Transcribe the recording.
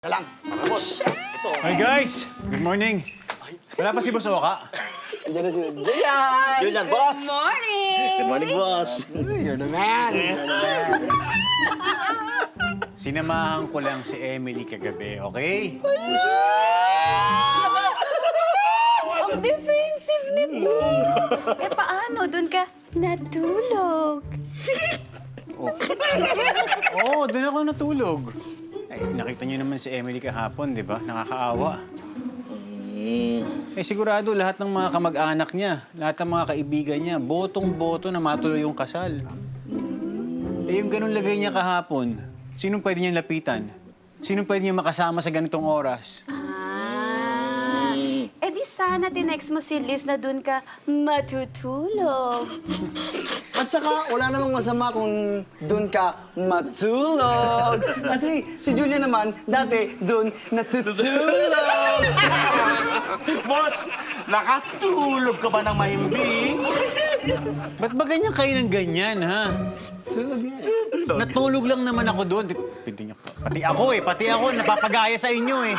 lang. Hi guys! Good morning. Wala pa si Boss Oka. Andiyan na si Julian! Julian, boss! Morning! Good morning, boss! You're the man! You're the man! Sinamahan ko lang si Emily kagabi, okay? Ang defensive nito. Paano? Doon ka natulog. Oo, doon ako natulog. Ay, nakita niyo naman si Emily kahapon, di ba? Nakakaawa. Eh, sigurado lahat ng mga kamag-anak niya, lahat ng mga kaibigan niya, botong-boto na matuloy yung kasal. Eh, yung ganun lagay niya kahapon, sinong pwede niyang lapitan? Sinong pwede niyang makasama sa ganitong oras? Di sana tinext mo si Liz na doon ka matutulog. At saka, wala namang masama kung doon ka matulog. Kasi si Julian naman, dati doon natutulog. Boss, nakatulog ka ba ng mahimbing? Ba't ba ganyan kayo ng ganyan, ha? Tulog nga. Natulog lang naman ako doon. Pati ako, napapagaya sa inyo, eh.